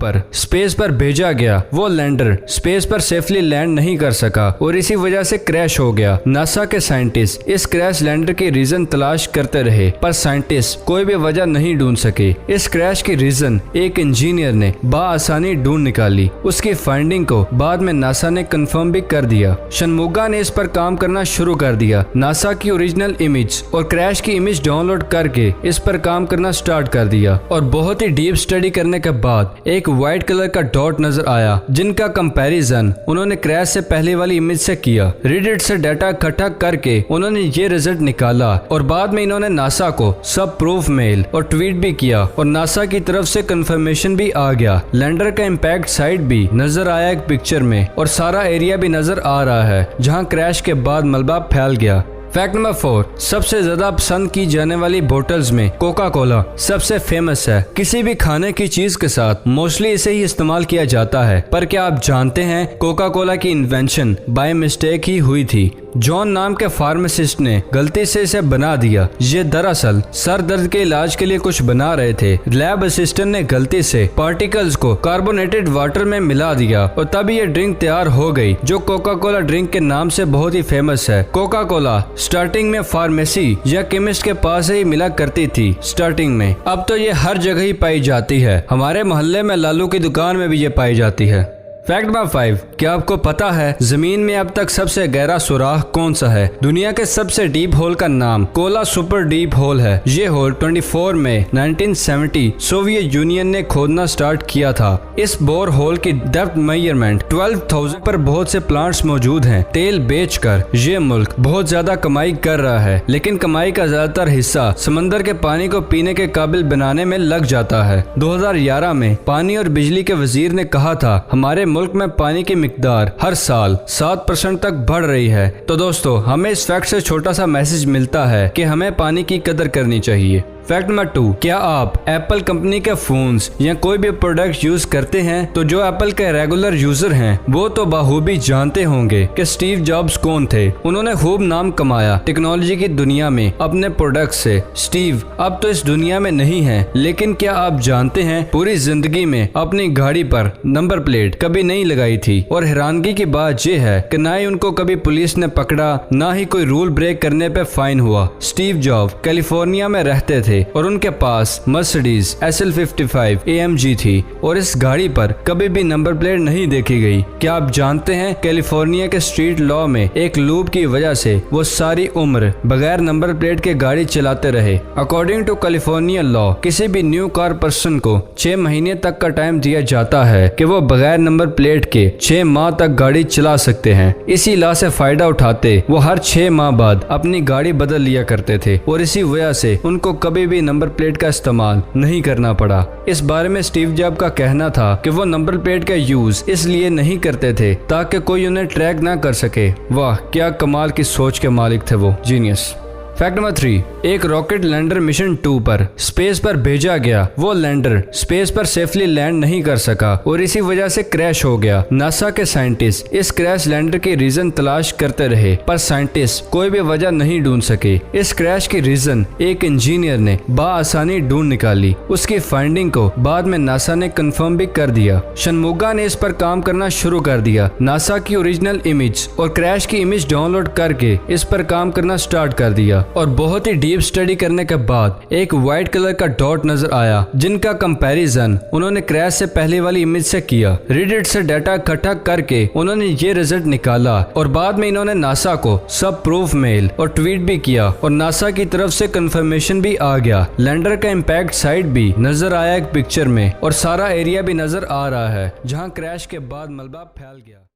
पर स्पेस पर भेजा गया वो लैंडर स्पेस पर सेफली लैंड नहीं कर सका और इसी वजह से क्रैश हो गया। नासा के साइंटिस्ट इस क्रैश लैंडर की रीजन तलाश करते रहे पर साइंटिस्ट कोई भी वजह नहीं ढूंढ सके। इस क्रैश की रीजन एक इंजीनियर ने बआसानी ढूंढ निकाली। उसकी फाइंडिंग को बाद में नासा ने कंफर्म भी कर दिया। शनमुगा ने इस पर काम करना शुरू कर दिया। नासा की ओरिजिनल इमेज और क्रैश की इमेज डाउनलोड करके इस पर काम करना स्टार्ट कर दिया और बहुत ही डीप स्टडी करने के बाद एक व्हाइट कलर का डॉट नजर आया जिनका कंपैरिजन उन्होंने क्रैश से पहले वाली इमेज से किया। रेडिट से डाटा इकट्ठा करके उन्होंने ये रिजल्ट निकाला और बाद में इन्होंने नासा को सब प्रूफ मेल और ट्वीट भी किया और नासा की तरफ से कंफर्मेशन भी आ गया। लैंडर का इम्पैक्ट साइट भी नजर आया एक पिक्चर में और सारा एरिया भी नजर आ रहा है जहां क्रैश के बाद मलबा फैल गया। फैक्ट नंबर 4, सबसे ज्यादा पसंद की जाने वाली बोतल्स में कोका कोला सबसे फेमस है। किसी भी खाने की चीज के साथ मोस्टली इसे ही इस्तेमाल किया जाता है। पर क्या आप जानते हैं कोका कोला की इन्वेंशन बाय मिस्टेक ही हुई थी। जॉन नाम के फार्मासिस्ट ने गलती से इसे बना दिया। ये दरअसल सर दर्द के इलाज के लिए कुछ बना रहे थे। लैब असिस्टेंट ने गलती से पार्टिकल्स को कार्बोनेटेड वाटर में मिला दिया और तब ये ड्रिंक तैयार हो गई जो कोका कोला ड्रिंक के नाम से बहुत ही फेमस है। कोका कोला स्टार्टिंग में फार्मेसी या केमिस्ट के पास ही मिला करती थी स्टार्टिंग में। अब तो ये हर जगह ही पाई जाती है। हमारे मोहल्ले में लालू की दुकान में भी ये पाई जाती है। फैक्ट नंबर 5, क्या आपको पता है जमीन में अब तक सबसे गहरा सुराख कौन सा है? दुनिया के सबसे डीप होल का नाम कोला सुपर डीप होल है। ये होल 24 मई 1970 सोवियत यूनियन ने खोदना स्टार्ट किया था। इस बोर होल की डेप्थ मेजरमेंट 12,000 पर बहुत से प्लांट्स मौजूद हैं। तेल बेचकर ये मुल्क बहुत ज्यादा कमाई कर रहा है, लेकिन कमाई का ज्यादातर हिस्सा समंदर के पानी को पीने के काबिल बनाने में लग जाता है। 2011 में पानी और बिजली के वजीर ने कहा था हमारे मुल्क में पानी की मिकदार हर साल 7% तक बढ़ रही है। तो दोस्तों हमें इस फैक्ट से छोटा सा मैसेज मिलता है कि हमें पानी की कदर करनी चाहिए। फैक्ट नंबर 2, क्या आप एप्पल कंपनी के फोन्स या कोई भी प्रोडक्ट यूज करते हैं? तो जो एप्पल के रेगुलर यूजर हैं वो तो बाखूबी जानते होंगे कि स्टीव जॉब्स कौन थे। उन्होंने खूब नाम कमाया टेक्नोलॉजी की दुनिया में अपने प्रोडक्ट से। स्टीव अब तो इस दुनिया में नहीं है, लेकिन क्या आप जानते हैं पूरी जिंदगी में अपनी गाड़ी पर नंबर प्लेट कभी नहीं लगाई थी। और हैरानगी की बात यह है कि ना ही उनको कभी पुलिस ने पकड़ा, ना ही कोई रूल ब्रेक करने पे फाइन हुआ। स्टीव जॉब्स कैलिफोर्निया में रहते थे और उनके पास मर्सिडीज SL55 AMG थी और इस गाड़ी पर कभी भी नंबर प्लेट नहीं देखी गई। क्या आप जानते हैं कैलिफोर्निया के स्ट्रीट लॉ में एक लूप की वजह से वो सारी उम्र बगैर नंबर प्लेट के गाड़ी चलाते रहे। अकॉर्डिंग टू कैलिफोर्निया लॉ किसी भी न्यू कार पर्सन को 6 महीने तक का टाइम दिया जाता है कि वो बगैर नंबर प्लेट के 6 माह तक गाड़ी चला सकते हैं। इसी लॉ से फायदा उठाते वो हर 6 माह बाद अपनी गाड़ी बदल लिया करते थे और इसी वजह से उनको कभी भी नंबर प्लेट का इस्तेमाल नहीं करना पड़ा। इस बारे में स्टीव जॉब का कहना था कि वो नंबर प्लेट का यूज इसलिए नहीं करते थे ताकि कोई उन्हें ट्रैक ना कर सके। वाह, क्या कमाल की सोच के मालिक थे वो, जीनियस। फैक्ट नंबर 3, एक रॉकेट लैंडर मिशन 2 पर स्पेस पर भेजा गया वो लैंडर स्पेस पर सेफली लैंड नहीं कर सका और इसी वजह से क्रैश हो गया। नासा के साइंटिस्ट इस क्रैश लैंडर की रीजन तलाश करते रहे पर साइंटिस्ट कोई भी वजह नहीं ढूंढ सके। इस क्रैश की रीजन एक इंजीनियर ने बआसानी ढूंढ निकाली। उसकी फाइंडिंग को बाद में नासा ने कंफर्म भी कर दिया। शनमुगा ने इस पर काम करना शुरू कर दिया। नासा की ओरिजिनल इमेज और क्रैश की इमेज डाउनलोड करके इस पर काम करना स्टार्ट कर दिया और बहुत ही डीप स्टडी करने के बाद एक व्हाइट कलर का डॉट नजर आया जिनका कंपैरिजन उन्होंने क्रैश से पहले वाली इमेज से किया। रेडिट से डाटा इकट्ठा करके उन्होंने ये रिजल्ट निकाला और बाद में इन्होंने नासा को सब प्रूफ मेल और ट्वीट भी किया और नासा की तरफ से कंफर्मेशन भी आ गया। लैंडर का इम्पैक्ट साइट भी नजर आया एक पिक्चर में और सारा एरिया भी नजर आ रहा है जहाँ क्रैश के बाद मलबा फैल गया।